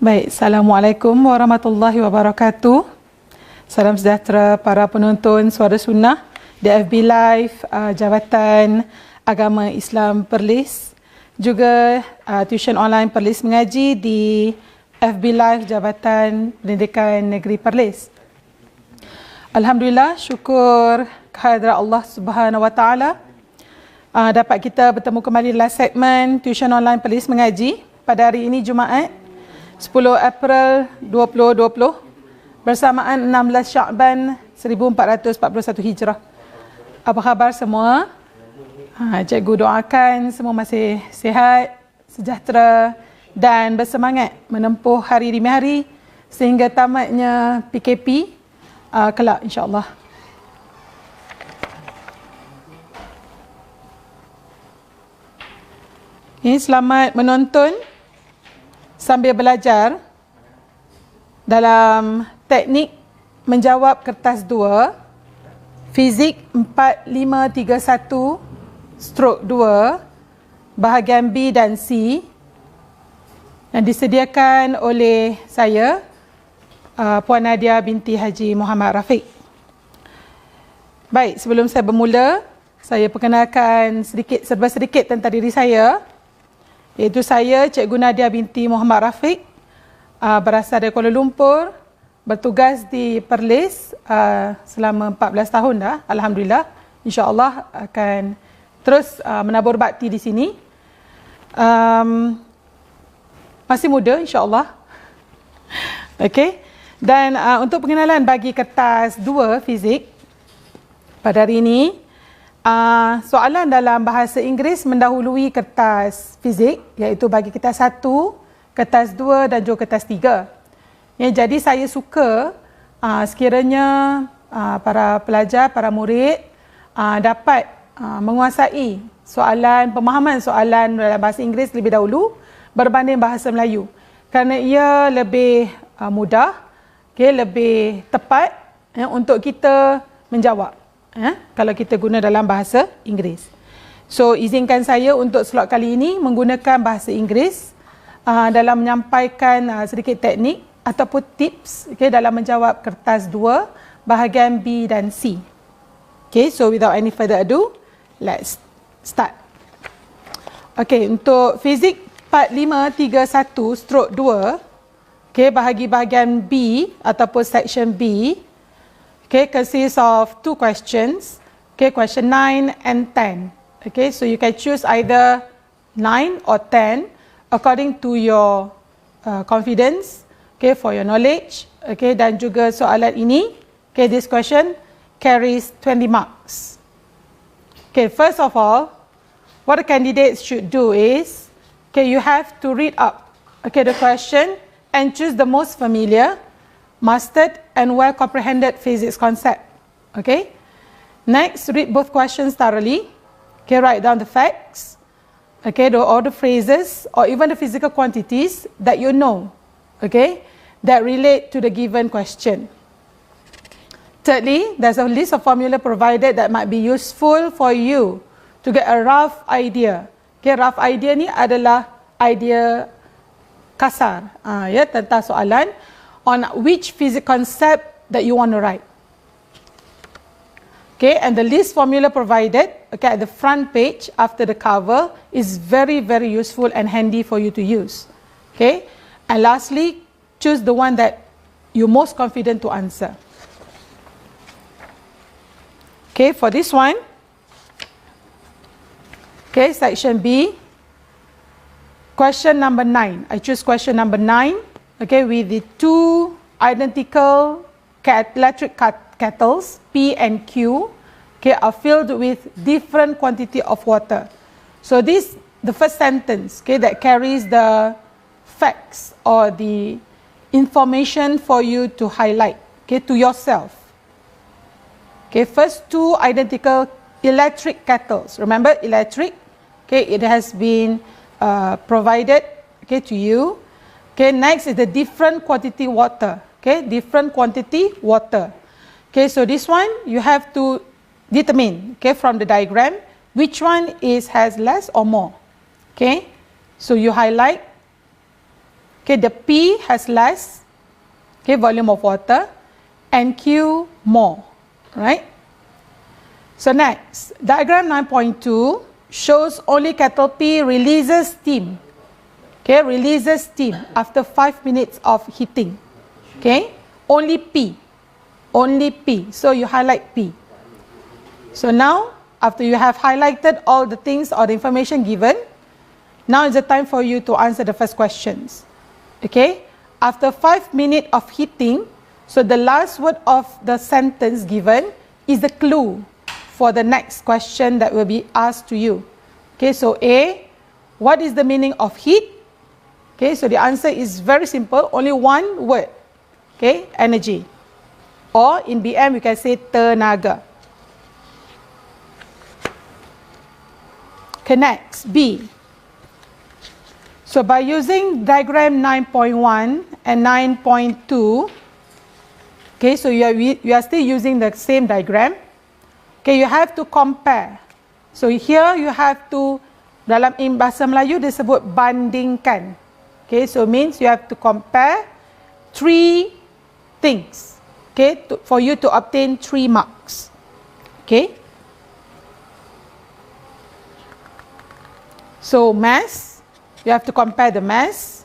Baik, Assalamualaikum warahmatullahi wabarakatuh. Salam sejahtera para penonton Suara Sunnah di FB Live Jabatan Agama Islam Perlis, juga Tuisyen Online Perlis Mengaji di FB Live Jabatan Pendidikan Negeri Perlis. Alhamdulillah, syukur kehadrat Allah Subhanahu Wa Taala dapat kita bertemu kembali dalam segmen Tuisyen Online Perlis Mengaji pada hari ini Jumaat 10 April 2020 bersamaan 16 Syakban 1441 Hijrah. Apa khabar semua? Cikgu doakan semua masih sihat, sejahtera dan bersemangat menempuh hari demi hari sehingga tamatnya PKP kelak insya-Allah. Selamat menonton sambil belajar dalam teknik menjawab kertas 2 Fizik 4531/2 bahagian B dan C yang disediakan oleh saya Puan Nadiah Binti Mohamad Raffique. Baik, sebelum saya bermula, saya perkenalkan serba sedikit tentang diri saya. Iaitu saya, Cikgu Nadiah Binti Mohamad Raffique, berasal dari Kuala Lumpur, bertugas di Perlis selama 14 tahun dah, Alhamdulillah. InsyaAllah akan terus menabur bakti di sini. Masih muda, insyaAllah. Okey. Dan untuk pengenalan bagi kertas 2 Fizik pada hari ini, soalan dalam bahasa Inggeris mendahului kertas Fizik, iaitu bagi kertas 1, kertas 2 dan juga kertas 3. Jadi saya suka sekiranya para pelajar, para murid dapat menguasai pemahaman soalan dalam bahasa Inggeris lebih dahulu berbanding bahasa Melayu, kerana ia lebih mudah, lebih tepat untuk kita menjawab kalau kita guna dalam bahasa Inggeris. So, izinkan saya untuk slot kali ini menggunakan bahasa Inggeris dalam menyampaikan sedikit teknik ataupun tips dalam menjawab kertas 2 bahagian B dan C. So without any further ado, let's start. Untuk Fizik 4531/2, bahagian B ataupun section B, consists of 2 questions, question 9 and 10. So you can choose either 9 or 10 according to your confidence, for your knowledge. Dan juga soalan ini, this question carries 20 marks. First of all, what the candidates should do is, you have to read up the question and choose the most familiar, mastered and well comprehended physics concept. Next, read both questions thoroughly. Write down the facts, all the phrases or even the physical quantities that you know, that relate to the given question. Thirdly, there's a list of formula provided that might be useful for you to get a rough idea. Rough idea ni adalah idea kasar tentang soalan on which physics concept that you want to write. And the list formula provided at the front page after the cover is very, very useful and handy for you to use. And lastly, choose the one that you're most confident to answer. For this one, section B, question number 9. I choose question number 9, with the 2 identical electric kettles, P and Q, are filled with different quantity of water. So this, the first sentence, that carries the facts or the information for you to highlight, to yourself. First 2 identical electric kettles. Remember, electric, it has been provided, to you. Next is the different quantity water. Different quantity water. So this one you have to determine, from the diagram, which one has less or more. So you highlight, Okay, the P has less, okay, volume of water, and Q more, right? So next, diagram 9.2 shows only kettle P releases steam. Okay, releases steam after 5 minutes of heating. Okay, only P. Only P. So you highlight P. So now, after you have highlighted all the things or the information given, now is the time for you to answer the first questions. Okay, after 5 minutes of heating, so the last word of the sentence given is the clue for the next question that will be asked to you. Okay, so A, what is the meaning of heat? Okay, so the answer is very simple, only one word. Okay, energy. Or in BM, we can say tenaga. Okay, next, B. So by using diagram 9.1 and 9.2, okay, so you are still using the same diagram. Okay, you have to compare. So here you have to, dalam bahasa Melayu disebut bandingkan. Okay, so means you have to compare 3 things. Okay, for you to obtain 3 marks. Okay. So mass, you have to compare the mass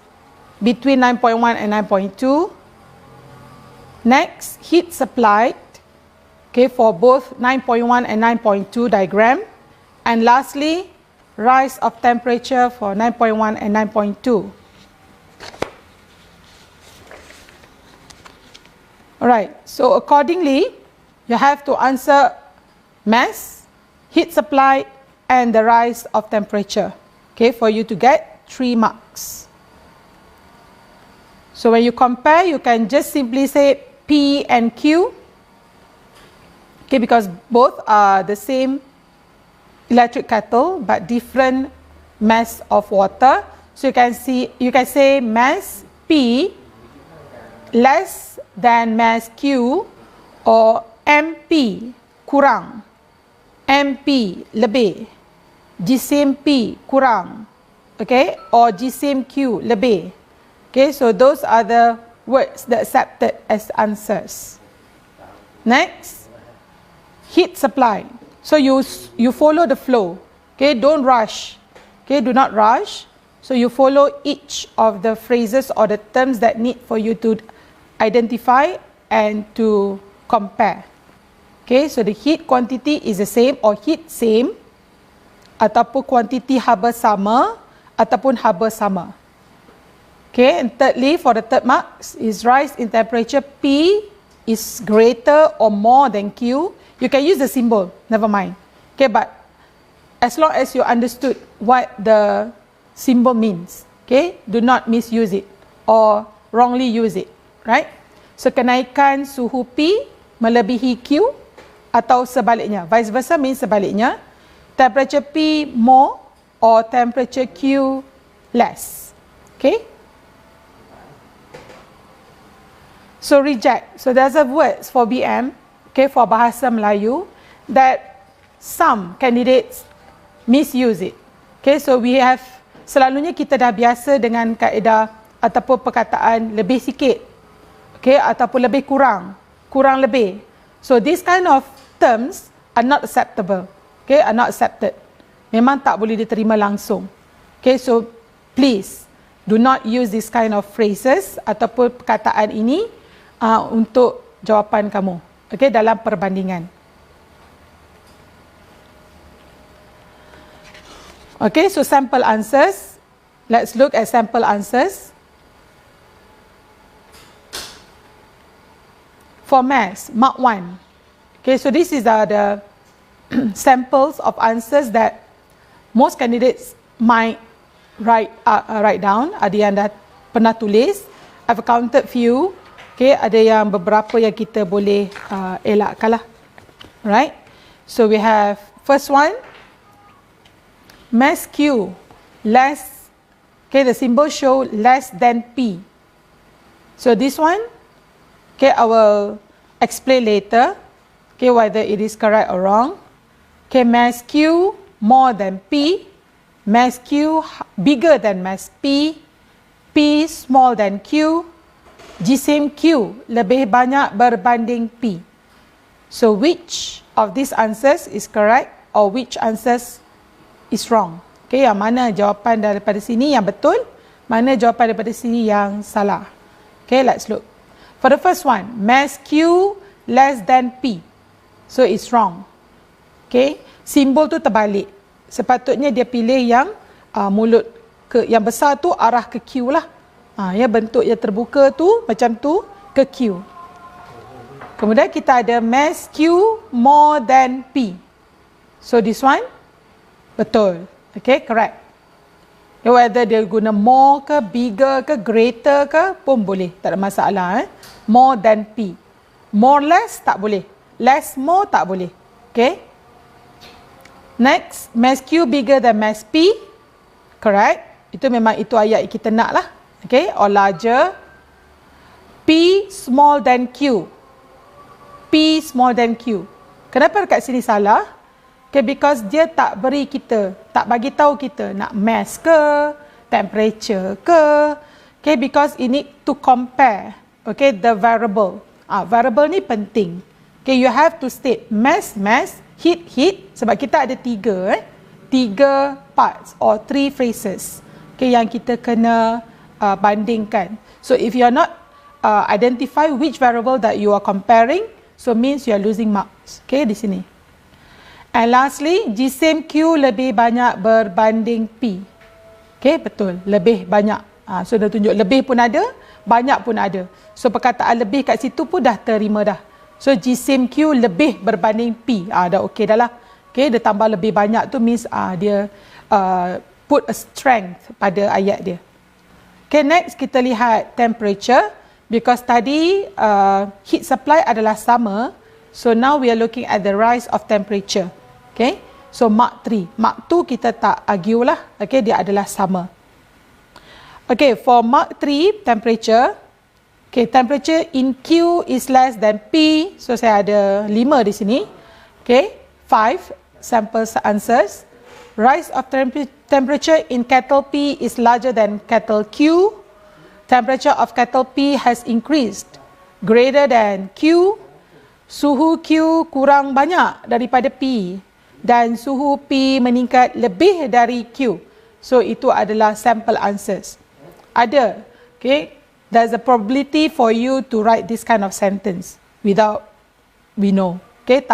between 9.1 and 9.2. Next, heat supplied, okay, for both 9.1 and 9.2 diagram. And lastly, rise of temperature for 9.1 and 9.2. Alright, so accordingly, you have to answer mass, heat supply, and the rise of temperature, okay, for you to get 3 marks. So when you compare, you can just simply say P and Q, okay, because both are the same electric kettle but different mass of water. So you can say mass P less than mass Q, or MP kurang, MP lebih, jisim P kurang, okay, or jisim Q lebih. Okay, so those are the words that accepted as answers. Next, heat supply. So you follow the flow. Okay, don't rush. Okay, do not rush. So you follow each of the phrases or the terms that need for you to identify and to compare. Okay, so the heat quantity is the same or heat same, ataupun quantity haba sama, ataupun haba sama. Okay, and thirdly, for the third marks is rise in temperature. P is greater or more than Q. You can use the symbol, never mind. Okay, but as long as you understood what the symbol means, okay, do not misuse it or wrongly use it, right? So kenaikan suhu P melebihi Q atau sebaliknya. Vice versa means sebaliknya. Temperature P more or temperature Q less. Okay? So reject. So there's a words for BM, okay, for bahasa Melayu that some candidates misuse it. Okay, so we have, selalunya kita dah biasa dengan kaedah ataupun perkataan lebih sikit, okay, ataupun lebih kurang, kurang lebih. So this kind of terms are not acceptable, okay, are not accepted. Memang tak boleh diterima langsung. Okay, so please do not use this kind of phrases ataupun perkataan ini untuk jawapan kamu, okay, dalam perbandingan. Okay, so sample answers. Let's look at sample answers. For maths, Mark 1. Okay, so this is the samples of answers that most candidates might write down. Ada yang dah pernah tulis. I've counted few. Okay, ada yang beberapa yang kita boleh elakkan lah. Right? So we have first one. Mass Q less, okay, the symbol show less than P. So this one, okay, I will explain later, okay, whether it is correct or wrong. Okay, mass Q more than P, mass Q bigger than mass P, P small than Q, jisim Q lebih banyak berbanding P. So which of these answers is correct or which answers is wrong? Okay, yang mana jawapan daripada sini yang betul, mana jawapan daripada sini yang salah. Okay, let's look. For the first one, mass Q less than P. So it's wrong. Okay, simbol tu terbalik. Sepatutnya dia pilih yang mulut yang besar tu arah ke Q lah. Ya, bentuk yang terbuka tu macam tu ke Q. Kemudian kita ada mass Q more than P. So this one betul. Okay, correct. Whether dia guna more ke, bigger ke, greater ke pun boleh, tak ada masalah. More than P. More less tak boleh. Less more tak boleh. Okay. Next, mass Q bigger than mass P. Correct. Itu memang itu ayat kita nak lah. Okay, or larger. P small than Q. P small than Q. Kenapa dekat sini salah? Okay, because dia tak beri kita, tak bagi tahu kita nak mass ke, temperature ke. Okay, because it need to compare. Okay, the variable. Variable ni penting. Okay, you have to state mass, heat. Sebab kita ada tiga parts or 3 phrases. Okay, yang kita kena bandingkan. So if you are not identify which variable that you are comparing, so means you are losing marks. Okay, di sini. And lastly, jisim Q lebih banyak berbanding P. Okay, betul. Lebih banyak. So dah tunjuk lebih pun ada, banyak pun ada. So perkataan lebih kat situ pun dah terima dah. So jisim Q lebih berbanding P. Dah okey dah lah. Okay, dia tambah lebih banyak tu means dia put a strength pada ayat dia. Okay, next kita lihat temperature. Because tadi heat supply adalah sama. So now we are looking at the rise of temperature. Okay, so mark 3. Mark 2 kita tak argue lah. Okay, dia adalah sama. Okay, for mark 3 temperature. Okay, temperature in Q is less than P. So saya ada 5 di sini. Okay, 5 sample answers. Rise of temperature in kettle P is larger than kettle Q. Temperature of kettle P has increased greater than Q. Suhu Q kurang banyak daripada P. Dan suhu P meningkat lebih dari Q. So itu adalah sample answers. Ada. Okay. There's a probability for you to write this kind of sentence without we know. Okay.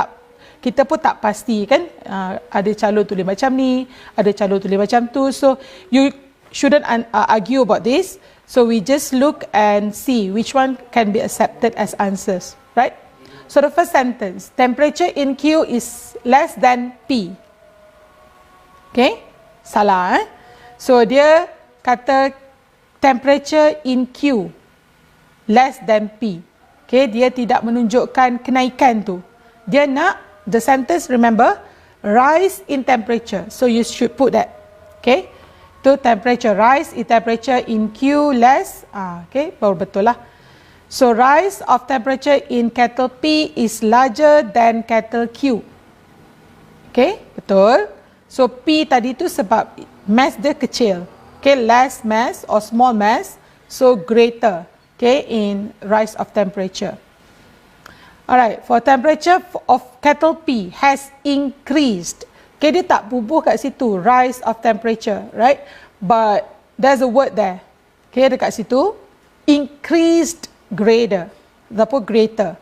Kita pun tak pasti kan. Ada calon tulis macam ni. Ada calon tulis macam tu. So you shouldn't argue about this. So we just look and see which one can be accepted as answers. Right. So the first sentence, temperature in Q is less than P. Okay, salah. So dia kata temperature in Q less than P. Okay, dia tidak menunjukkan kenaikan tu. Dia nak the sentence, remember, rise in temperature. So you should put that. Okay, to temperature, rise in temperature in Q less. Okay, baru betul lah. So rise of temperature in kettle P is larger than kettle Q. Okay, betul. So P tadi tu sebab mass dia kecil. Okay, less mass or small mass, so greater. Okay, in rise of temperature. Alright, for temperature of kettle P has increased. Okay, dia tak bubuh kat situ, rise of temperature, right? But there's a word there. Okay, dekat situ, increased greater, ataupun greater.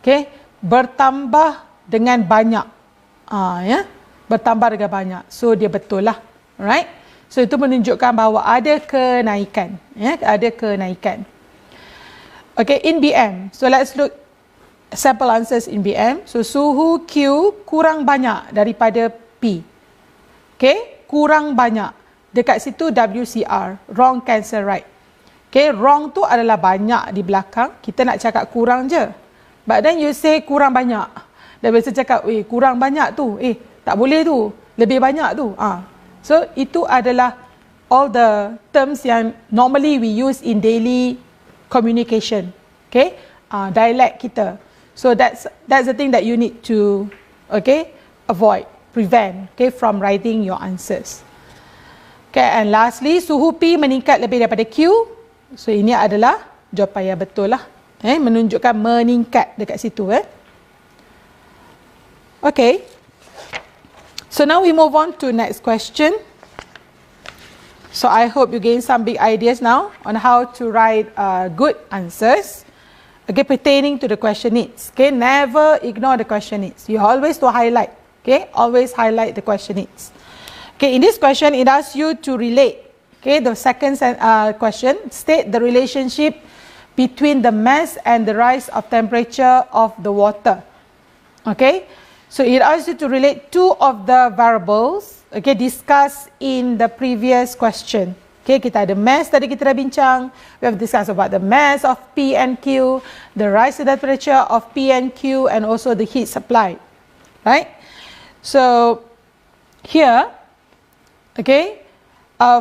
Okay, bertambah dengan banyak. Ya, bertambah dengan banyak. So dia betul lah. Alright. So itu menunjukkan bahawa ada kenaikan. Ya, ada kenaikan. Okay, in BM. So let's look sample answers in BM. So suhu Q kurang banyak daripada P. Okay, kurang banyak. Dekat situ WCR, wrong cancel right. Okay, wrong tu adalah banyak di belakang. Kita nak cakap kurang je. But then you say kurang banyak. Dah biasa cakap, kurang banyak tu. Tak boleh tu. Lebih banyak tu. So, itu adalah all the terms yang normally we use in daily communication. Okay, dialect kita. So, that's the thing that you need to, okay, avoid, prevent, okay, from writing your answers. Okay, and lastly, suhu P meningkat lebih daripada Q. So ini adalah jawapan yang betul lah. Menunjukkan meningkat dekat situ. Okay. So now we move on to next question. So I hope you gain some big ideas now on how to write good answers. Okay, pertaining to the question needs. Okay, never ignore the question needs. You always to highlight. Okay, always highlight the question needs. Okay, in this question, it asks you to relate. Okay, the second question, state the relationship between the mass and the rise of temperature of the water. Okay, so it asks you to relate two of the variables, okay, discussed in the previous question. Okay, kita ada mass tadi kita dah bincang. We have discussed about the mass of P and Q, the rise in temperature of P and Q, and also the heat supply. Right? So here, okay,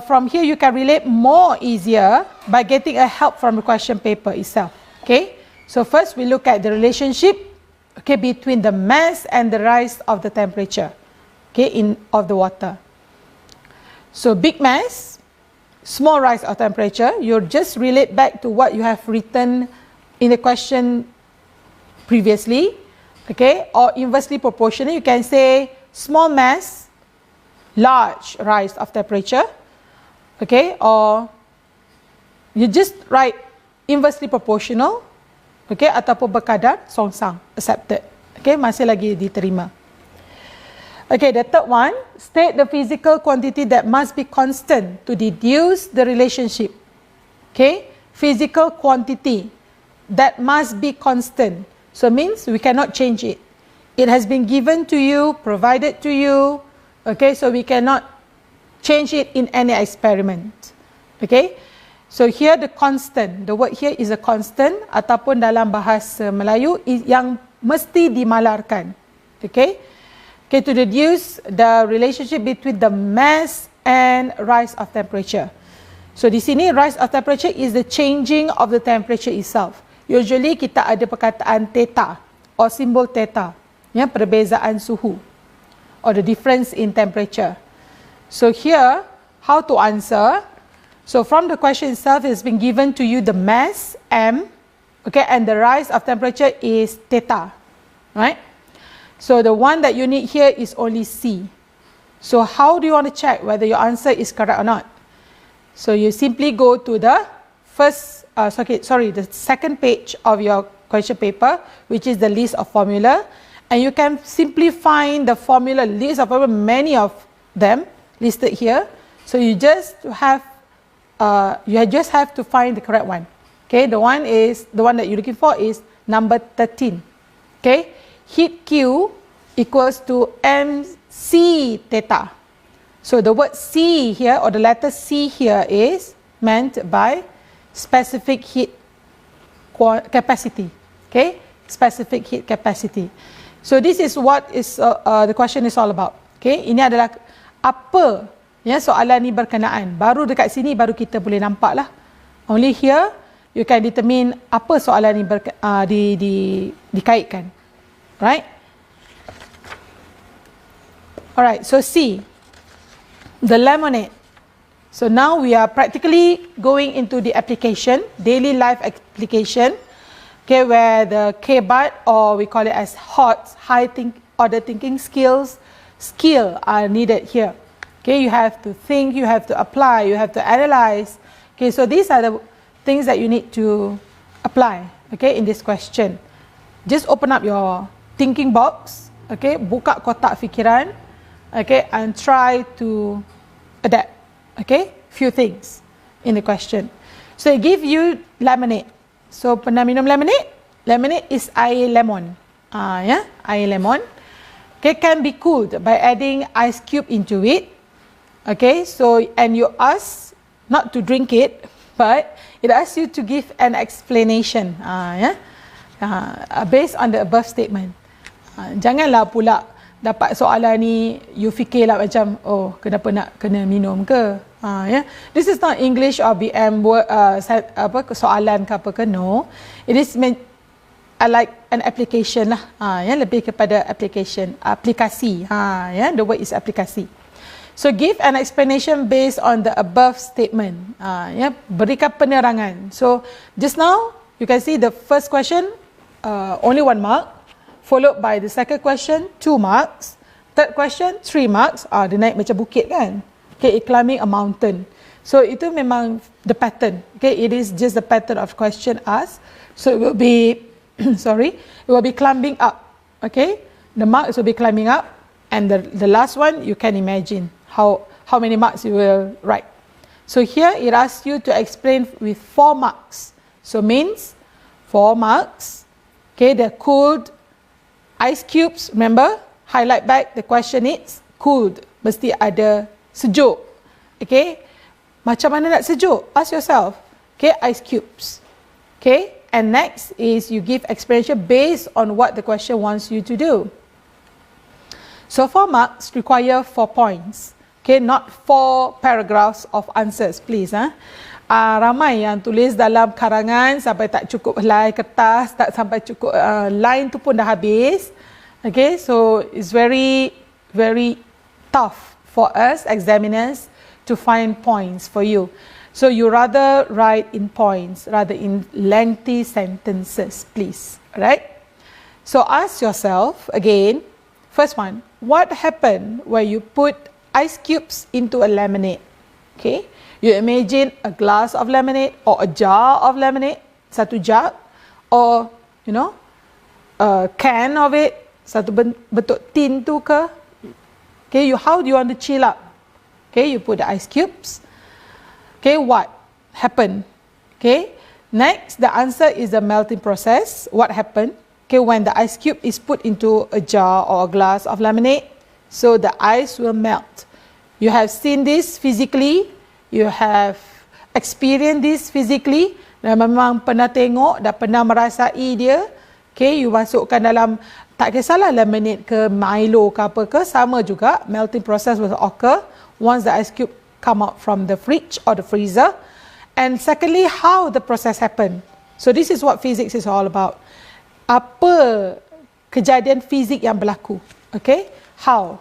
from here you can relate more easier by getting a help from the question paper itself. Okay, so first we look at the relationship, okay, between the mass and the rise of the temperature, okay, of the water. So big mass, small rise of temperature, you just relate back to what you have written in the question previously, okay, or inversely proportional. You can say small mass, large rise of temperature, okay, or you just write inversely proportional, okay, ataupun berkadar songsang, accepted, okay, masih lagi diterima. Okay, the third one, state the physical quantity that must be constant to deduce the relationship. Okay, physical quantity that must be constant. So means we cannot change it. It has been given to you, provided to you. Okay, so we cannot change it in any experiment. Okay, so here the constant, the word here is a constant ataupun dalam bahasa Melayu yang mesti dimalarkan. Okay. Okay, to deduce the relationship between the mass and rise of temperature. So di sini rise of temperature is the changing of the temperature itself. Usually kita ada perkataan theta or simbol theta, ya, perbezaan suhu or the difference in temperature. So here, how to answer? So from the question itself, it's been given to you the mass m, okay, and the rise of temperature is theta, right? So the one that you need here is only C. So how do you want to check whether your answer is correct or not? So you simply go to the the second page of your question paper, which is the list of formula, and you can simply find the formula list of formula, many of them listed here. So you just have to find the correct one. Okay, the one that you're looking for is number 13. Okay. Heat Q equals to mc theta. So the word C here, or the letter C here, is meant by specific heat capacity. Okay, specific heat capacity. So this is what is the question is all about. Okay, ini adalah apa, ya, soalan ni berkenaan. Baru dekat sini baru kita boleh nampak lah. Only here you can determine apa soalan ni dikaitkan. Right? Alright, so C, the lemonade. So now we are practically going into the application, daily life application, okay, where the KBAT, or we call it as HOTS, order thinking skill are needed here. Okay, you have to think, you have to apply, you have to analyze. Okay, so these are the things that you need to apply, okay, in this question. Just open up your thinking box, okay, buka kotak fikiran, okay, and try to adapt, okay, few things in the question. So it give you lemonade. So pernah minum lemonade? Lemonade is air lemon, yeah, air lemon. Okay, can be cooled by adding ice cube into it. Okay, so and you ask not to drink it, but it asks you to give an explanation, yeah, based on the above statement. Janganlah pula dapat soalan ni you fikirlah macam, oh, kenapa nak kena minum ke, yeah. This is not English or BM soalan ke apa ke, no. It is meant like an application lah, ya, lebih kepada aplikasi, ya, the word is aplikasi. So give an explanation based on the above statement. Berikan penerangan. So just now you can see the first question only 1 mark, followed by the second question 2 marks, third question 3 marks. Dia naik macam bukit kan. Okay, it climbing a mountain. So itu memang the pattern. Okay, it is just the pattern of question asked. So it will be it will be climbing up. Okay, the marks will be climbing up, and the last one you can imagine how many marks you will write. So here it asks you to explain with 4 marks. So means 4 marks. Okay, they're cooled ice cubes. Remember, highlight back the question is cooled. Mesti ada sejuk. Okay, macam mana nak sejuk? Ask yourself. Okay, ice cubes. Okay, and next is you give explanation based on what the question wants you to do. So 4 marks require 4 points. Okay, not 4 paragraphs of answers, please. Ramai yang tulis dalam karangan sampai tak cukup helai kertas, tak sampai cukup line tu pun dah habis. Okay, so it's very tough for us examiners to find points for you. So you rather write in points rather in lengthy sentences, please. Alright? So ask yourself again, first one, what happened when you put ice cubes into a lemonade? Okay, you imagine a glass of lemonade or a jar of lemonade, satu jug, or you know, a can of it, satu bentuk tin tu ke? Okay, how do you want to chill up? Okay, you put the ice cubes. Okay, what happened? Okay, next the answer is the melting process. What happened? Okay, when the ice cube is put into a jar or a glass of lemonade, so the ice will melt. You have seen this physically, you have experienced this physically, dan memang pernah tengok dan pernah merasai dia. Okay, you masukkan dalam, tak kisahlah lemonade ke Milo ke apa ke, sama juga, melting process will occur once the ice cube come out from the fridge or the freezer. And secondly, how the process happen. So this is what physics is all about. Apa kejadian fizik yang berlaku? Okay, how?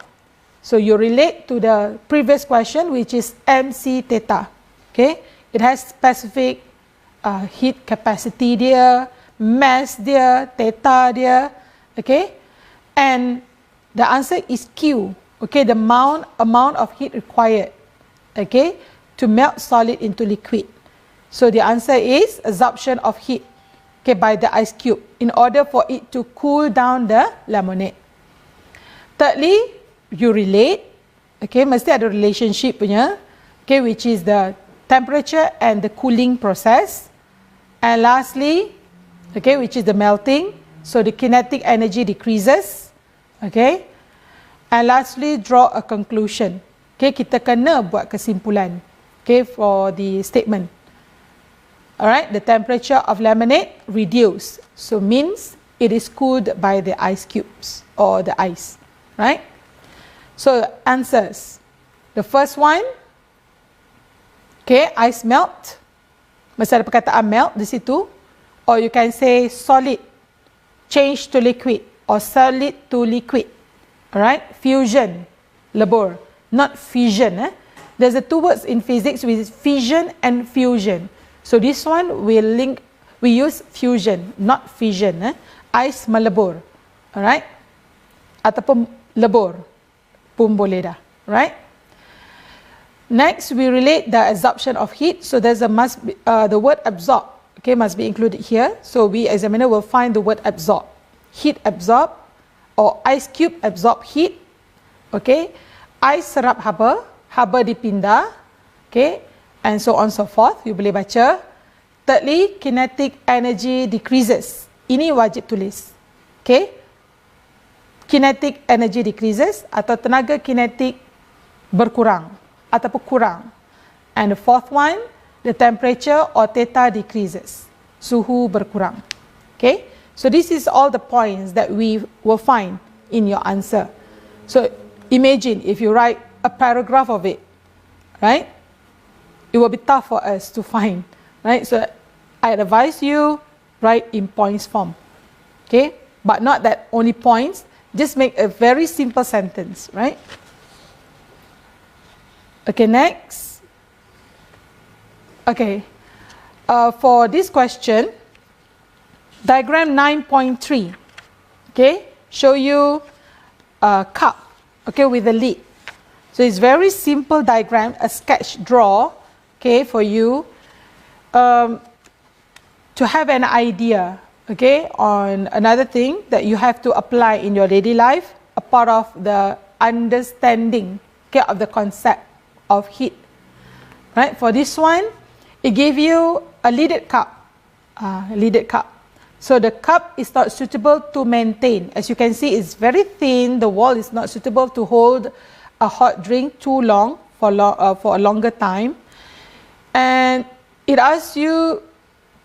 So you relate to the previous question, which is MC theta. Okay, it has specific heat capacity dia, mass dia, theta dia. Okay, and the answer is Q. Okay, the amount of heat required, okay, to melt solid into liquid. So the answer is absorption of heat, okay, by the ice cube in order for it to cool down the lemonade. Thirdly, you relate, okay, mesti ada relationship punya, okay, which is the temperature and the cooling process. And lastly, okay, which is the melting, so the kinetic energy decreases, okay. And lastly, draw a conclusion. Okay, kita kena buat kesimpulan. Okay, for the statement. Alright, the temperature of lemonade reduced. So means it is cooled by the ice cubes or the ice. Right? So answers. The first one, okay, ice melt. Mesti ada perkataan melt di situ. Or you can say solid change to liquid or solid to liquid. Alright, fusion, lebur, not fission. There's a 2 words in physics with fission and fusion. So this one we use fusion, not fission. Ice melebur, alright, ataupun lebur pun boleh dah, right? Next we relate the absorption of heat. So there's the word absorb, okay, must be included here. So we examiner will find the word absorb, heat absorb. Or ice cube absorb heat, okay, ice serap haba, haba dipindah, okay, and so on so forth. You boleh baca. Thirdly, kinetic energy decreases. Ini wajib tulis, okay. Kinetic energy decreases atau tenaga kinetik berkurang ataupun kurang. And the fourth one, the temperature or theta decreases. Suhu berkurang, okay. So this is all the points that we will find in your answer. So imagine if you write a paragraph of it, right? It will be tough for us to find, right? So I advise you write in points form, okay? But not that only points, just make a very simple sentence, right? Okay, next. Okay, for this question, diagram 9.3, okay, show you a cup, okay, with a lid. So it's very simple diagram, a sketch draw, okay, for you to have an idea, okay, on another thing that you have to apply in your daily life, a part of the understanding, okay, of the concept of heat. Right, for this one, it gave you a lidded cup, So the cup is not suitable to maintain. As you can see, it's very thin. The wall is not suitable to hold a hot drink too long for a longer time. And it asks you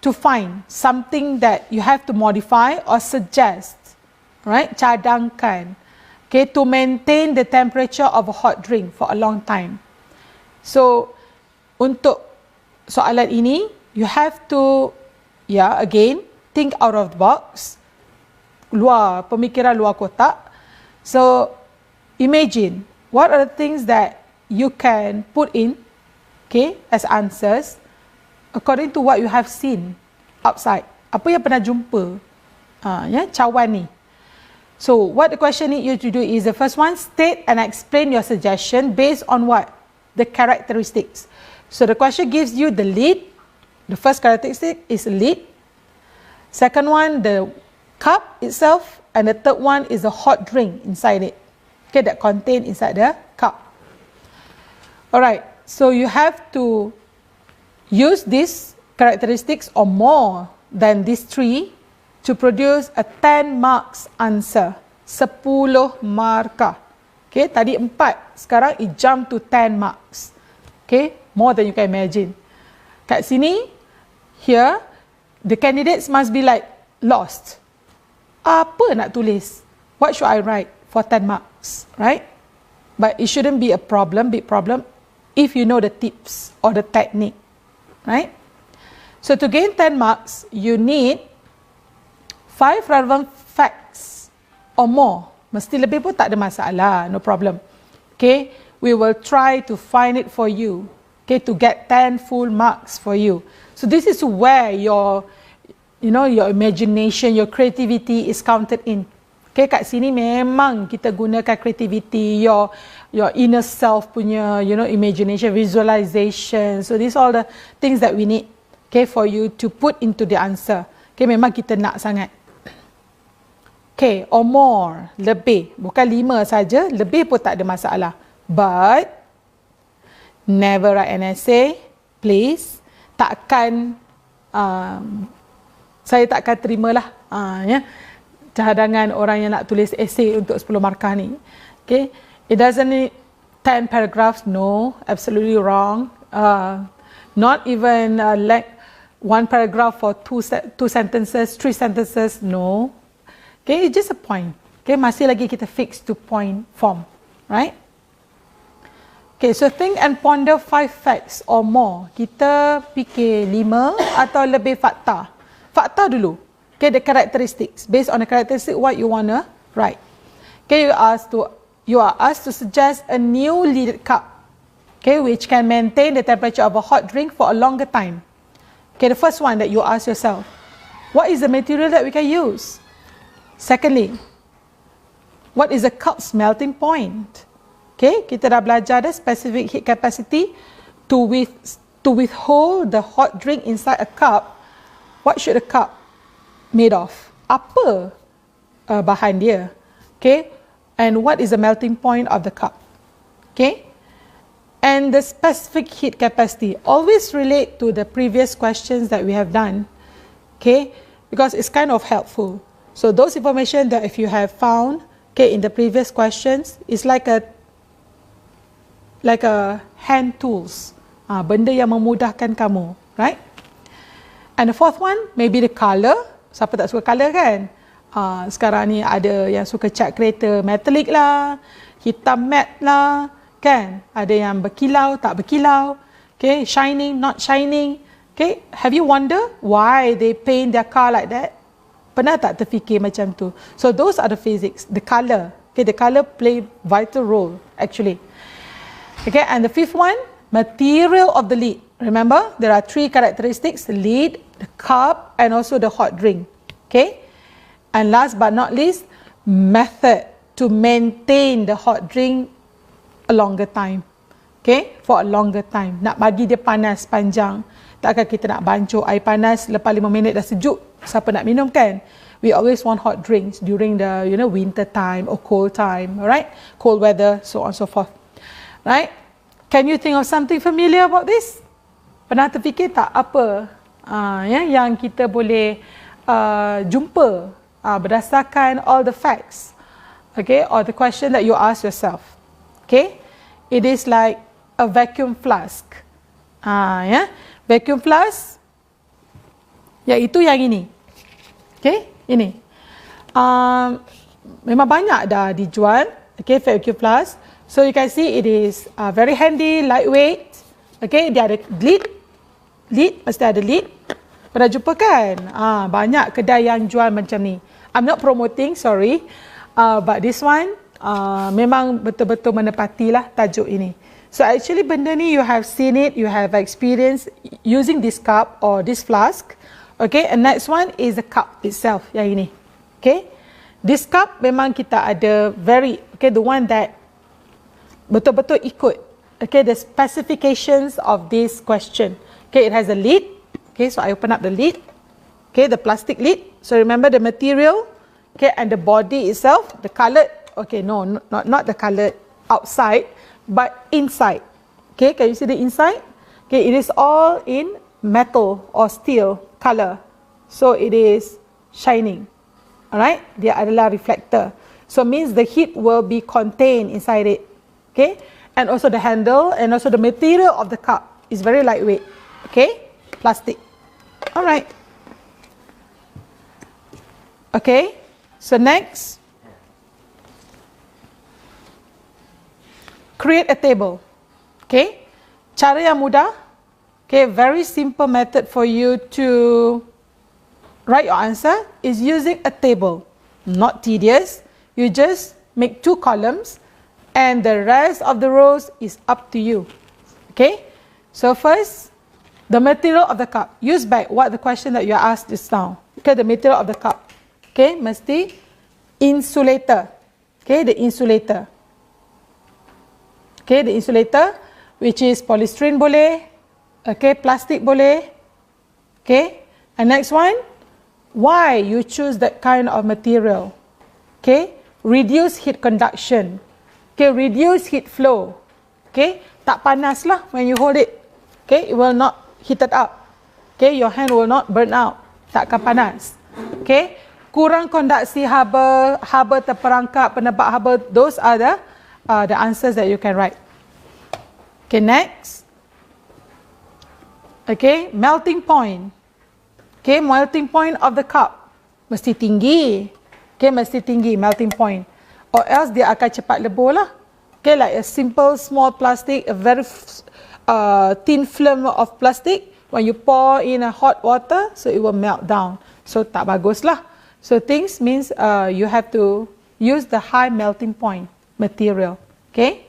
to find something that you have to modify or suggest, right? Cadangkan, okay, to maintain the temperature of a hot drink for a long time. So, untuk soalan ini, you have to, again, think out of the box, pemikiran luar kotak. So, imagine, what are the things that you can put in, okay, as answers, according to what you have seen outside. Apa yang pernah jumpa, cawan ni. So, what the question need you to do is, the first one, state and explain your suggestion based on what? The characteristics. So the question gives you the lid. The first characteristic is lid. Second one, the cup itself. And the third one is a hot drink inside it. Okay, that contained inside the cup. Alright, so you have to use these characteristics or more than these three to produce a 10 marks answer. 10 markah. Okay, tadi 4, sekarang it jump to 10 marks. Okay, more than you can imagine. Kat sini, here, the candidates must be like lost. Apa nak tulis? What should I write for 10 marks, right? But it shouldn't be a problem, big problem, if you know the tips or the technique, right? So to gain 10 marks, you need 5 relevant facts or more. Mesti lebih pun tak ada masalah, no problem. Okay, we will try to find it for you, okay, to get 10 full marks for you. So this is where your imagination, your creativity is counted in. Okay, kat sini memang kita gunakan creativity, your inner self punya, imagination, visualization. So these are all the things that we need, okay, for you to put into the answer. Okay, memang kita nak sangat. Okay, or more, lebih. Bukan 5 saja, lebih pun tak ada masalah. But, never write an essay, please. Saya takkan terimalah cadangan orang yang nak tulis essay untuk 10 markah ni. Okay, it doesn't need 10 paragraphs, no, absolutely wrong. Not even like 1 paragraph for 2 sentences, 3 sentences, no. Okay, it's just a point. Okay, masih lagi kita fix to point form, right? Okay, so think and ponder 5 facts or more. Kita fikir 5 atau lebih fakta. Fakta dulu. Okay, the characteristics. Based on the characteristic, what you wanna write. Okay, you are asked to suggest a new lidded cup. Okay, which can maintain the temperature of a hot drink for a longer time. Okay, the first one that you ask yourself, what is the material that we can use? Secondly, what is the cup's melting point? Okay, kita dah belajar the specific heat capacity to withhold the hot drink inside a cup. What should a cup made of? Apa bahan dia? Okay, and what is the melting point of the cup? Okay, and the specific heat capacity always relate to the previous questions that we have done. Okay, because it's kind of helpful. So those information that if you have found, okay, in the previous questions, is like a hand tools, benda yang memudahkan kamu, right? And the fourth one, maybe the color. Siapa tak suka color kan? Sekarang ni ada yang suka cat kereta metallic lah, hitam matte lah, kan? Ada yang berkilau, tak berkilau, okay, shining, not shining. Okay, have you wonder why they paint their car like that? Pernah tak terfikir macam tu? So those are the physics, the color. Okay, the color play vital role actually. Okay, and the fifth one, material of the lid. Remember, there are three characteristics: the lid, the cup, and also the hot drink. Okay, and last but not least, method to maintain the hot drink a longer time. Okay, for a longer time. Nak bagi dia panas panjang. Takkan kita nak bancuh air panas, lepas 5 minit dah sejuk. Siapa nak minum kan? We always want hot drinks during the winter time or cold time, alright? Cold weather, so on and so forth. Right? Can you think of something familiar about this? Pernah terfikir tak apa yang kita boleh jumpa berdasarkan all the facts, okay, or the question that you ask yourself? Okay, it is like a vacuum flask. Vacuum flask, iaitu yang ini. Okay, ini. Memang banyak dah dijual, okay, vacuum flask. So you can see it is very handy, lightweight. Okay, dia ada lid, mesti ada lid. Pernah jumpa kan? Banyak kedai yang jual macam ni. I'm not promoting, sorry. But this one, memang betul-betul menepatilah tajuk ini. So actually benda ni you have seen it, you have experienced using this cup or this flask. Okay, and next one is the cup itself, yang ini. Okay, this cup memang kita ada the one that betul-betul ikut, okay, the specifications of this question. Okay, it has a lid. Okay, so I open up the lid. Okay, the plastic lid. So remember the material, okay, and the body itself, the coloured, okay, no, not the coloured outside, but inside. Okay, can you see the inside? Okay, it is all in metal or steel color. So it is shining. Alright, dia adalah reflector. So means the heat will be contained inside it. Okay, and also the handle and also the material of the cup is very lightweight. Okay, plastic. Alright. Okay, so next, create a table. Okay, cara yang mudah. Okay, very simple method for you to write your answer is using a table. Not tedious. You just make 2 columns and the rest of the rows is up to you. Okay, so first, the material of the cup. Use back what the question that you asked just now. Okay, the material of the cup. Okay, mesti insulator. Okay, the insulator. Okay, the insulator, which is polystyrene boleh, okay, plastic boleh. Okay, and next one, why you choose that kind of material? Okay, reduce heat conduction. Okay, reduce heat flow. Okay, tak panas lah when you hold it. Okay, it will not heat it up. Okay, your hand will not burn out. Takkan panas. Okay, kurang konduksi haba, haba terperangkap, penebak haba. Those are the answers that you can write. Okay, next. Okay, melting point. Okay, melting point of the cup mesti tinggi. Okay, mesti tinggi melting point. Or else dia akan cepat lebur lah. Okay, like a simple small plastic, a very thin film of plastic. When you pour in a hot water, so it will melt down. So tak bagus lah. So things means you have to use the high melting point material. Okay.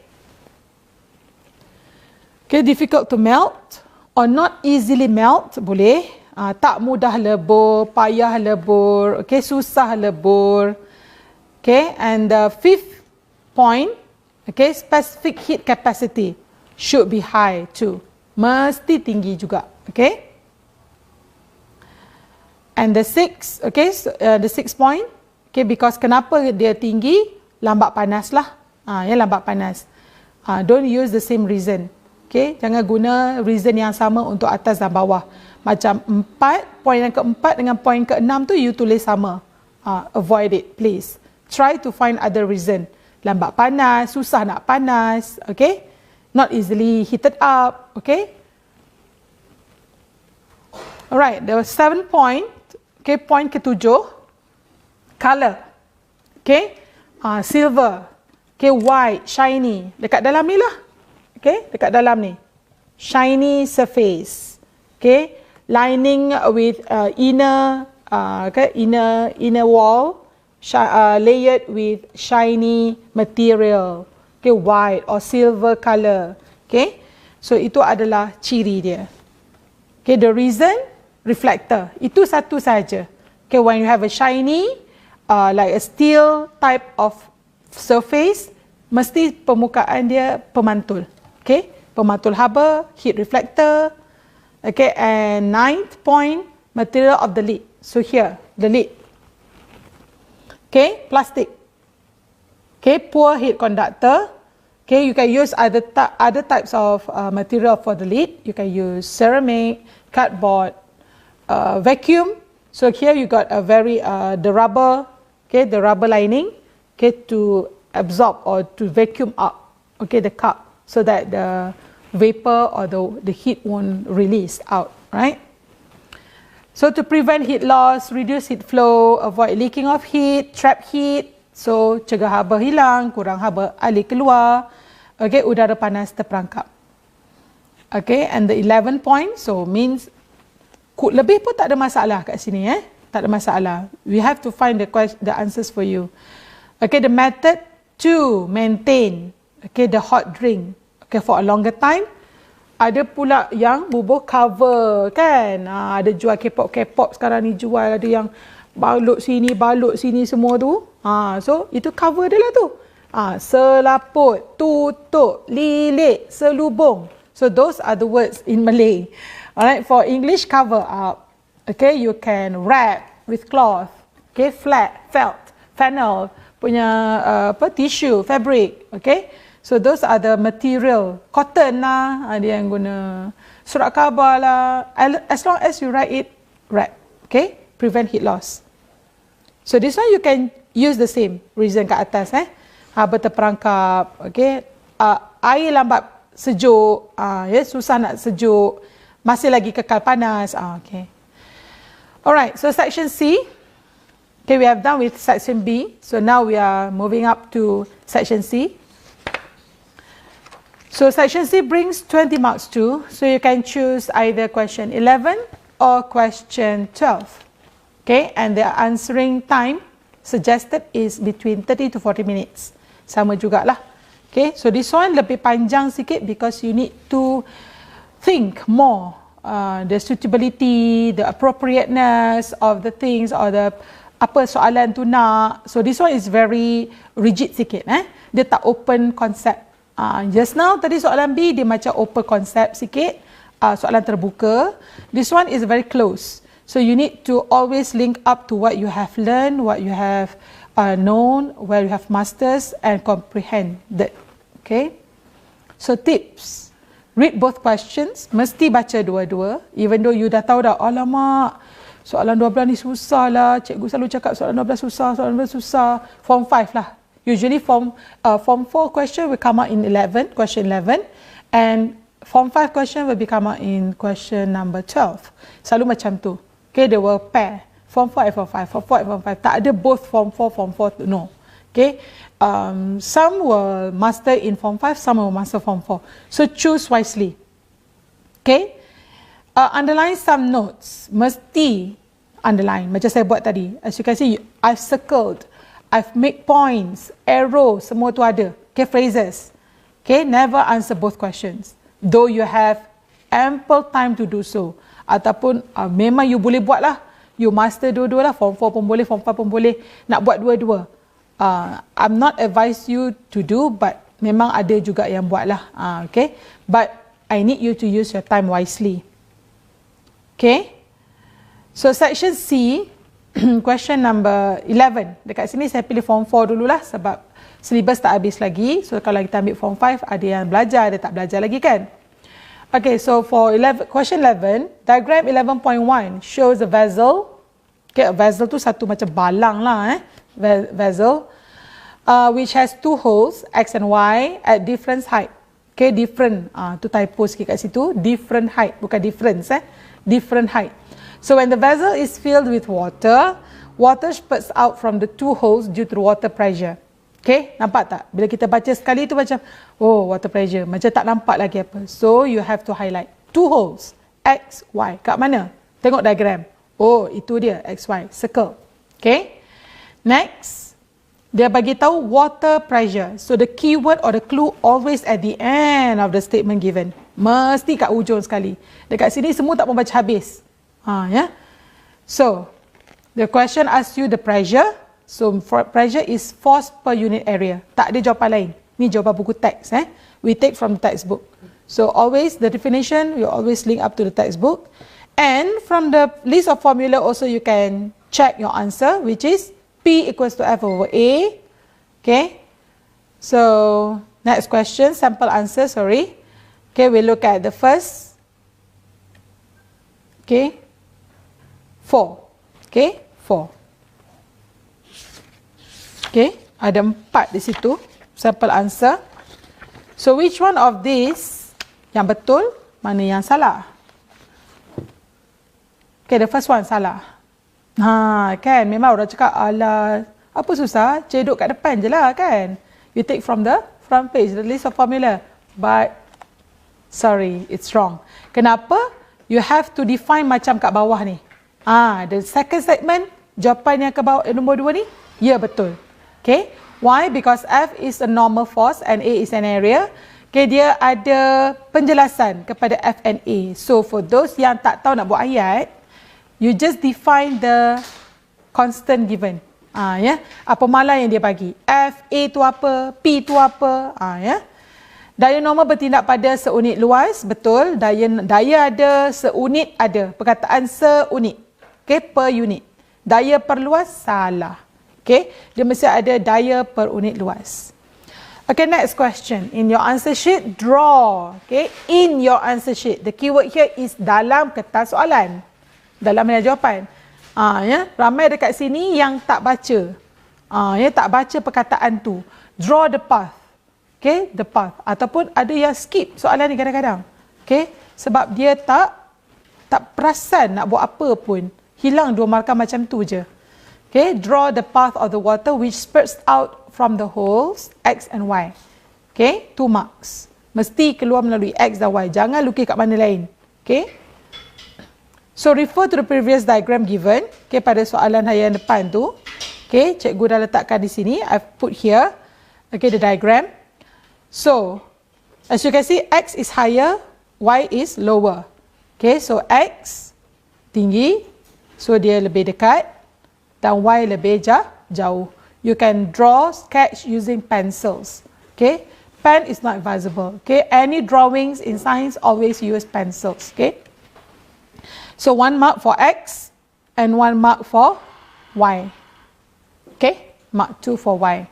Okay, difficult to melt or not easily melt, boleh. Tak mudah lebur, payah lebur, okay, susah lebur. Okay, and the fifth point, okay, specific heat capacity should be high too. Mesti tinggi juga, okay. And the sixth, okay, the sixth point, okay, because kenapa dia tinggi, lambat panas lah. Lambat panas. Don't use the same reason. Okay, jangan guna reason yang sama untuk atas dan bawah. Macam 4, poin yang keempat dengan poin keenam tu you tulis sama. Avoid it, please. Try to find other reason. Lambat panas, susah nak panas, okay? Not easily heated up, okay? Alright, there was 7 point. Okay, point ke-7. Color. Okay, silver. Okay, white, shiny. Dekat dalam ni lah. Okay, dekat dalam ni. Shiny surface. Okay, lining with inner wall, layered with shiny material. Okay, white or silver color. Okay, so itu adalah ciri dia. Okay, the reason, reflector. Itu satu saja. Okay, when you have a shiny, like a steel type of surface, mesti permukaan dia pemantul. Okay, pemantul haba, heat reflector. Okay, and 9th point, material of the lid. So here, the lid. Okay, plastic. Okay, poor heat conductor. Okay, you can use other types of material for the lid. You can use ceramic, cardboard, vacuum. So here you got a the rubber, okay, the rubber lining, okay, to absorb or to vacuum up, okay, the cup, so that the vapor or the heat won't release out, right? So to prevent heat loss, reduce heat flow, avoid leaking of heat, trap heat. So cegah haba hilang, kurang haba alih keluar. Okay, udara panas terperangkap. Okay, and the 11 point, so means lebih pun tak ada masalah kat sini, tak ada masalah. We have to find the answers for you. Okay, the method to maintain, okay, the hot drink, okay, for a longer time. Ada pula yang bubuh cover, kan? Ada jual K-pop sekarang ni jual, ada yang balut sini semua tu. So itu cover dia lah tu. Selaput, tutup, lilit, selubung. So those are the words in Malay. Alright, for English, cover up. Okay, you can wrap with cloth. Okay, flat, felt, flannel, punya tissue, fabric. Okay, so those are the material. Cotton lah, ada yang guna surat khabar lah. As long as you write it, wrap. Okay, prevent heat loss. So this one you can use the same reason kat atas, haba terperangkap, okay. Air lambat sejuk, susah nak sejuk, masih lagi kekal panas, okay. Alright, so section C, okay, we have done with section B, so now we are moving up to section C. So section C brings 20 marks too, so you can choose either question 11 or question 12, okay, and the answering time suggested is between 30 to 40 minutes. Sama jugalah. Okay, so this one lebih panjang sikit because you need to think more the suitability, the appropriateness of the things or the apa soalan tu nak. So this one is very rigid sikit, dia tak open concept. Just now tadi soalan B dia macam open concept sikit, soalan terbuka. This one is very close. So you need to always link up to what you have learned, what you have known, where you have masters and comprehended. Okay. So tips, read both questions, mesti baca dua-dua, even though you dah tahu dah, alamak, soalan 12 ni susah lah, cikgu selalu cakap soalan 12 susah, soalan 12 susah. Form 5 lah. Usually form 4 question will come out in question 11, and form 5 question will be come out in question number 12. Selalu macam tu. Okay, they will pair. Form 4 and Form 5, Form 4 and Form 5. Tak ada both Form 4, no. Okay, some will master in Form 5, some will master Form 4. So choose wisely. Okay, underline some notes. Mesti underline. Macam saya buat tadi. As you can see, I've circled, I've made points, arrow, semua tu ada. Okay, phrases. Okay, never answer both questions, though you have ample time to do so. Ataupun memang you boleh buat lah, you master dua-dua lah, Form 4 pun boleh, Form 5 pun boleh, nak buat dua-dua. I'm not advise you to do, but memang ada juga yang buat lah. Okay, but I need you to use your time wisely. Okay, so section C, question number 11. Dekat sini saya pilih Form 4 dululah sebab syllabus tak habis lagi. So kalau kita ambil Form 5, ada yang belajar, ada tak belajar lagi kan. Okay, so for question 11, diagram 11.1 shows a vessel. Okay, a vessel tu satu macam balang lah, vessel, which has two holes, X and Y, at different height. Okay, different, tu typo sikit kat situ, different height, bukan difference, different height. So when the vessel is filled with water, water spurts out from the two holes due to water pressure. Okay, nampak tak? Bila kita baca sekali tu macam, oh, water pressure, macam tak nampak lagi apa. So you have to highlight two holes, X, Y. Kat mana? Tengok diagram. Oh, itu dia, X, Y. Circle. Okay. Next, Dia bagi tahu water pressure. So the keyword or the clue always at the end of the statement given. Mesti kat hujung sekali. Dekat sini semua tak membaca habis. Ya. So the question asks you the pressure. So pressure is force per unit area. Tak ada jawapan lain. Ni jawapan buku teks. We take from the textbook. So always the definition, you always link up to the textbook. And from the list of formula also you can check your answer, which is P equals to F over A. Okay. So next question, sample answer, sorry. Okay, we look at the first. Okay. 4. Okay, 4. Okay, ada 4 di situ, sample answer. So which one of these yang betul, mana yang salah? Okay, the first one salah. Kan, memang orang cakap, alah, apa susah, cedok kat depan je lah kan. You take from the front page, the list of formula. But, sorry, it's wrong. Kenapa? You have to define macam kat bawah ni. The second statement, jawapan yang ke bawah, nombor 2 ni, ya betul. Okay, why? Because F is a normal force and A is an area. Okay, dia ada penjelasan kepada F and A. So for those yang tak tahu nak buat ayat, you just define the constant given. Ya, apa malah yang dia bagi. F, A tu apa, P tu apa. Ya. Daya normal bertindak pada seunit luas, betul. Daya ada, seunit ada. Perkataan seunit. Okay, per unit. Daya perluas, salah. Okay, dia mesti ada daya per unit luas. Okay, next question. In your answer sheet, draw. Okay, in your answer sheet. The keyword here is dalam kertas soalan. Dalam nilai jawapan. Ya, ramai dekat sini yang tak baca. Ya, tak baca perkataan tu. Draw the path. Okay, the path. Ataupun ada yang skip soalan ni kadang-kadang. Okay, sebab dia tak perasan nak buat apa pun. Hilang 2 markah macam tu je. Okay, draw the path of the water which spurts out from the holes X and Y. Okay, 2 marks. Mesti keluar melalui X dan Y. Jangan lukis kat mana lain. Okay. So, refer to the previous diagram given. Okay, pada soalan yang depan tu. Okay, cikgu dah letakkan di sini. I've put here. Okay, the diagram. So, as you can see, X is higher, Y is lower. Okay, so X tinggi. So, dia lebih dekat. Dan Y lebih jauh. You can draw, sketch using pencils. Okay, pen is not advisable. Okay, any drawings in science always use pencils. Okay, so 1 mark for X and 1 mark for Y. Okay, mark 2 for Y.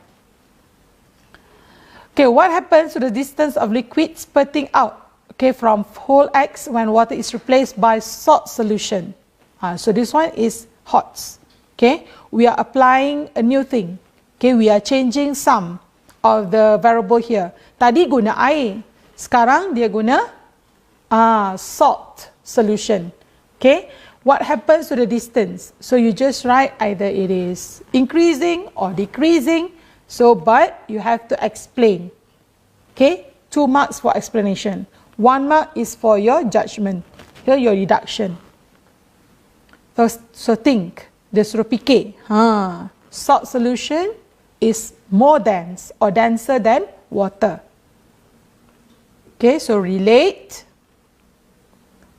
Okay, what happens to the distance of liquid spurting out? Okay, from hole X when water is replaced by salt solution. So this one is HOTS. Okay, we are applying a new thing. Okay, we are changing some of the variable here. Tadi guna air, sekarang dia guna salt solution. Okay, what happens to the distance? So you just write either it is increasing or decreasing. So, but you have to explain. Okay, 2 marks for explanation. 1 mark is for your judgment. Here your deduction. So think. Dia suruh fikir. Salt solution is more dense or denser than water. Okay, so relate.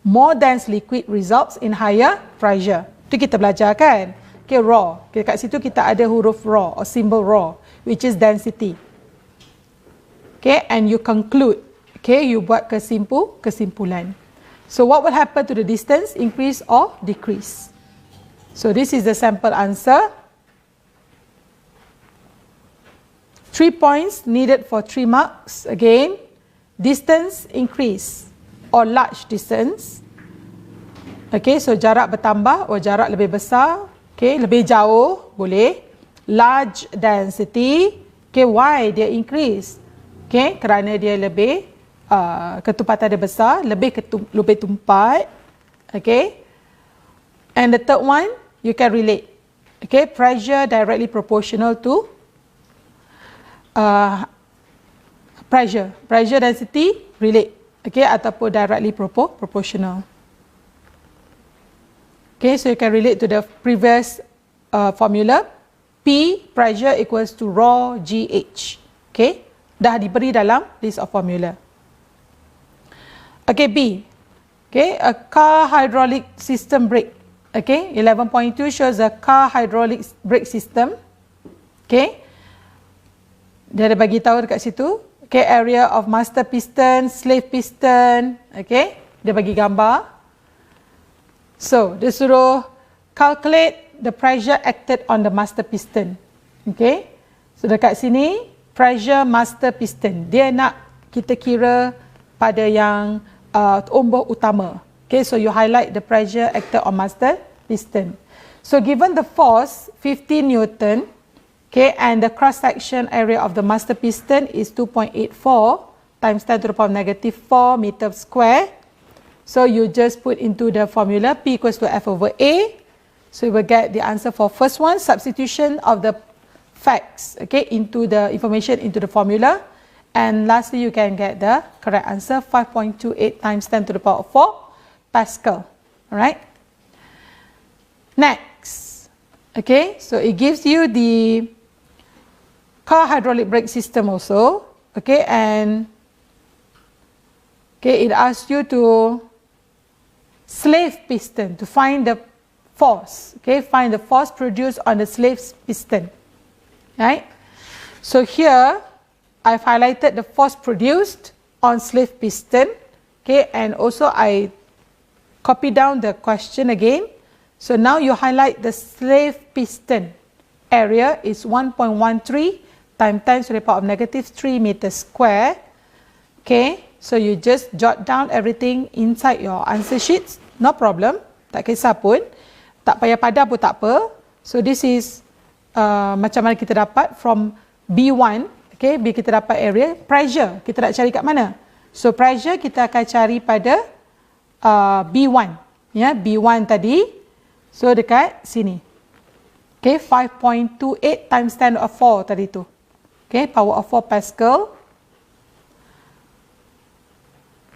More dense liquid results in higher pressure. Itu kita belajar kan? Okay, raw. Okay, kat situ kita ada huruf raw or symbol raw, which is density. Okay, and you conclude. Okay, you buat kesimpulan. So what will happen to the distance? Increase or decrease? So this is the sample answer. 3 points needed for 3 marks. Again, distance increase or large distance. Okay, so jarak bertambah or jarak lebih besar. Okay, lebih jauh boleh. Large density. Okay, why dia increase? Okay, kerana dia lebih ketupatan dia besar, lebih tumpat. Okay, and the third one, you can relate. Okay, pressure directly proportional to pressure density relate. Okay, ataupun directly proportional. Okay, so you can relate to the previous formula. P, pressure equals to rho GH. Okay, dah diberi dalam list of formula. Okay, B. Okay, a car hydraulic system brake. Okay, 11.2 shows a car hydraulic brake system. Okay, dia ada bagi tahu dekat situ. Okay, area of master piston, slave piston. Okay, dia bagi gambar. So, dia suruh calculate the pressure acted on the master piston. Okay, so dekat sini pressure master piston. Dia nak kita kira pada yang umbuh utama. Okay, so you highlight the pressure acted on master piston. So given the force 15 Newton, okay, and the cross section area of the master piston is 2.84 times 10 to the power negative 4 meter square. So you just put into the formula P equals to F over A. So you will get the answer for first one, substitution of the facts, okay, into the information into the formula. And lastly, you can get the correct answer, 5.28 times 10 to the power 4 Pascal. Alright. Next, okay, so it gives you the car hydraulic brake system also, okay, and okay, it asks you to slave piston to find the force, okay, find the force produced on the slave piston, right? So here, I've highlighted the force produced on slave piston, okay, and also I copy down the question again. So now you highlight the slave piston area is 1.13 times 10 to the power of negative 3 meters square. Okay, so you just jot down everything inside your answer sheets, no problem, tak kisah pun, tak payah padah pun tak apa. So this is macam mana kita dapat from B1, okay, bila kita dapat area, pressure kita nak cari kat mana? So pressure kita akan cari pada B1, ya, B1 tadi. So dekat sini. Okay, 5.28 times 10 to the power 4 tadi tu. Okay, power of 4 Pascal.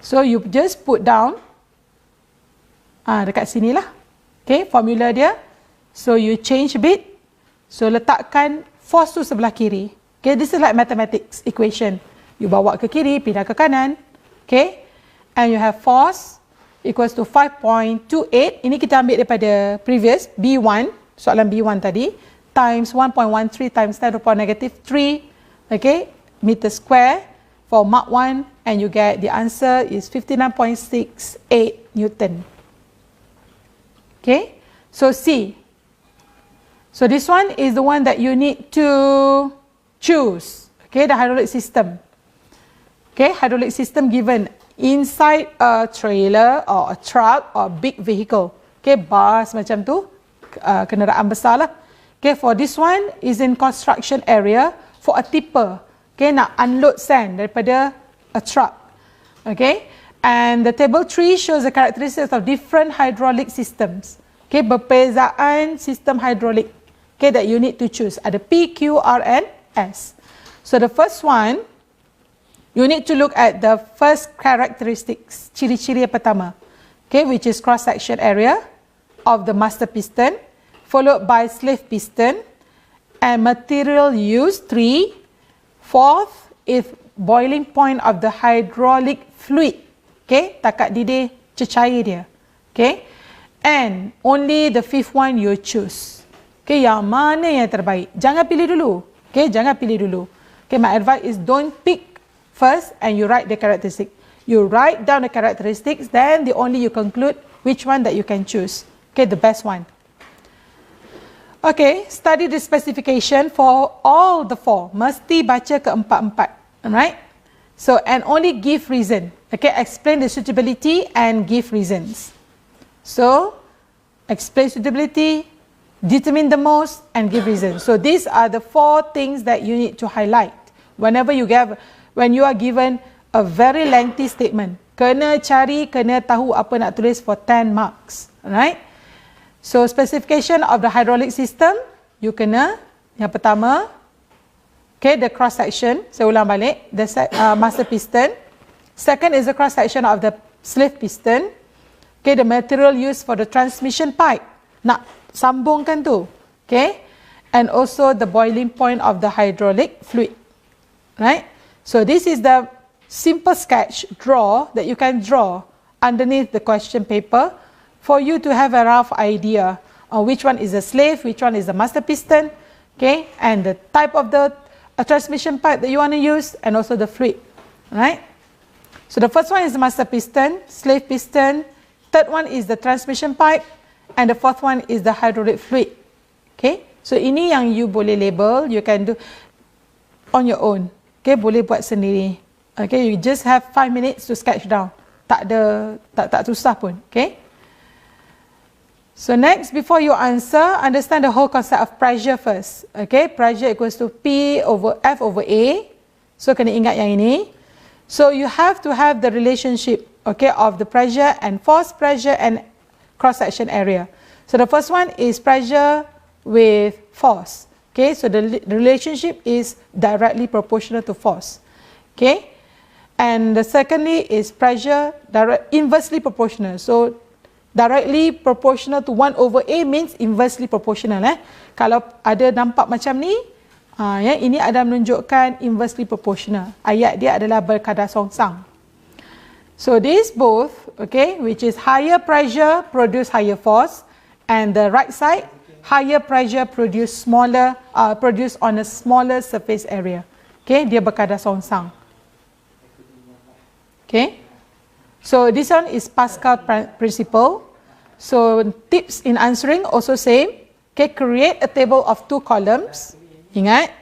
So you just put down dekat sini lah. Okay, formula dia. So you change a bit. So letakkan force tu sebelah kiri. Okay, this is like mathematics equation. You bawa ke kiri, pindah ke kanan. Okay, and you have force equals to 5.28. Ini kita ambil daripada previous B1, soalan B1 tadi, times 1.13 times 10 to the power negative 3, okay, meter square for mark 1, and you get the answer is 59.68 Newton. Okay, so C. So this one is the one that you need to choose. Okay, the hydraulic system. Okay, hydraulic system given inside a trailer or a truck or big vehicle. Okay, bus macam tu, kenderaan besar lah. Okay, for this one is in construction area for a tipper. Okay, nak unload sand daripada a truck. Okay, and the table 3 shows the characteristics of different hydraulic systems. Okay, perbezaan sistem hydraulik. Okay, that you need to choose. Ada P, Q, R, and S. So the first one, you need to look at the first characteristics, ciri-ciri yang pertama, okay, which is cross-section area of the master piston, followed by slave piston, and material used, 3. Fourth is boiling point of the hydraulic fluid, okay, takat didih cecair dia, okay, and only the fifth one you choose. Okay, yang mana yang terbaik? Jangan pilih dulu, okay, jangan pilih dulu. Okay, my advice is don't pick first and you write the characteristic. You write down the characteristics, then only you conclude which one that you can choose. Okay, the best one. Okay, study the specification for all the 4. Mesti baca keempat-empat. Alright? So, and only give reason. Okay, explain the suitability and give reasons. So, explain suitability, determine the most, and give reasons. So, these are the 4 things that you need to highlight whenever you give. When you are given a very lengthy statement, kena cari, kena tahu apa nak tulis for 10 marks. Alright? So, specification of the hydraulic system, you kena, yang pertama, okay, the cross section, saya ulang balik, the master piston. Second is the cross section of the slave piston. Okay, the material used for the transmission pipe, nak sambungkan tu. Okay, and also the boiling point of the hydraulic fluid, right? So this is the simple sketch that you can draw underneath the question paper for you to have a rough idea on which one is the slave, which one is the master piston, okay, and the type of the transmission pipe that you want to use, and also the fluid, right? So the first one is the master piston, slave piston, third one is the transmission pipe, and the fourth one is the hydraulic fluid, okay? So ini yang you boleh label, you can do on your own, okay, boleh buat sendiri, okay, you just have 5 minutes to sketch down, tak susah pun, okay? So next, before you answer, understand the whole concept of pressure first. Okay, pressure equals to P over F over A. So kena ingat yang ini. So you have to have the relationship, okay, of the pressure and force, pressure and cross-section area. So the first one is pressure with force. Okay, so the relationship is directly proportional to force. Okay, and the secondly is pressure inversely proportional. So directly proportional to 1 over A means inversely proportional. Kalau ada nampak macam ni, ya, ini ada menunjukkan inversely proportional. Ayat dia adalah berkadar songsang. So this both, okay, which is higher pressure produce higher force, and the right side, higher pressure produce on a smaller surface area. Okay, dia berkadar songsang. Okay. So this one is Pascal principle. So tips in answering also same. Okay, create a table of 2 columns. Ingat,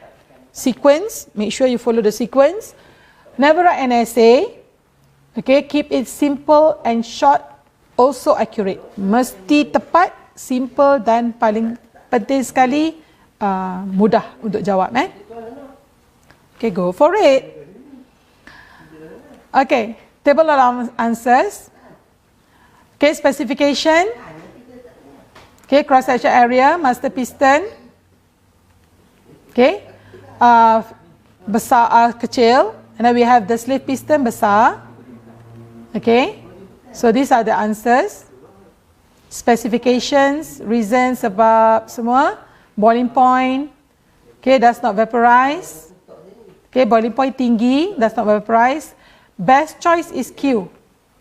sequence, make sure you follow the sequence. Never write an essay. Okay, keep it simple and short, also accurate. Mesti tepat, simple dan paling penting sekali mudah untuk jawab. Okay, go for it. Okay. Table of answers. Okay, specification. Okay, cross-section area, master piston. Okay, besar, kecil. And then we have the slave piston, besar. Okay, so these are the answers. Specifications, reasons sebab semua. Boiling point. Okay, does not vaporize. Okay, boiling point tinggi, does not vaporize. Best choice is Q,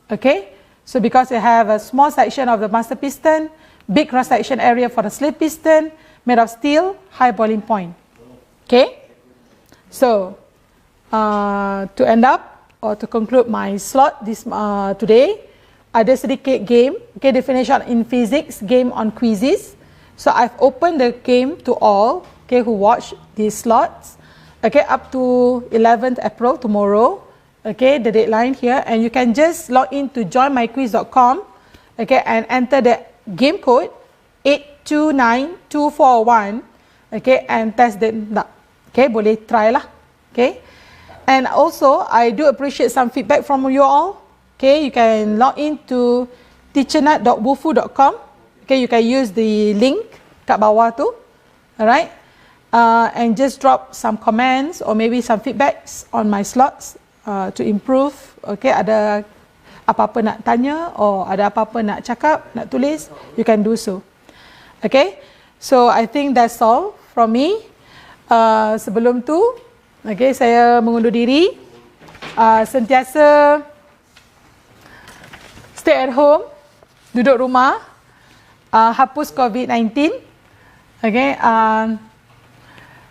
okay? So because you have a small section of the master piston, big cross section area for the slave piston, made of steel, high boiling point, okay? So to end up or to conclude my slot today, ada sedikit game, okay? Definition in physics, game on quizzes. So I've opened the game to all, okay, who watch these slots, okay, up to 11th April tomorrow. Okay, the deadline here, and you can just log in to joinmyquiz.com, okay, and enter the game code 829241, okay, and test the, okay, boleh try lah, okay. And also, I do appreciate some feedback from you all, okay. You can log in to teachernat.bufu.com, okay, you can use the link kat bawah tu, alright, and just drop some comments or maybe some feedbacks on my slots. To improve, okay, ada apa-apa nak tanya or ada apa-apa nak cakap, nak tulis, you can do so. Okay, so I think that's all from me. Sebelum tu, okay, saya mengundur diri. Sentiasa stay at home, duduk rumah, hapus COVID-19. Okay,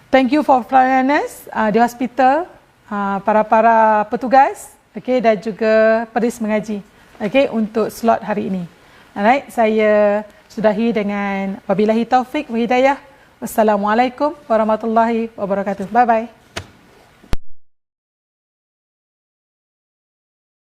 thank you for fairness di hospital. Para petugas, okay, dan juga Perlis Mengaji, okay, untuk slot hari ini. Alright, saya sudahi dengan wabillahi taufik wa hidayah. Wassalamualaikum warahmatullahi wabarakatuh. Bye bye.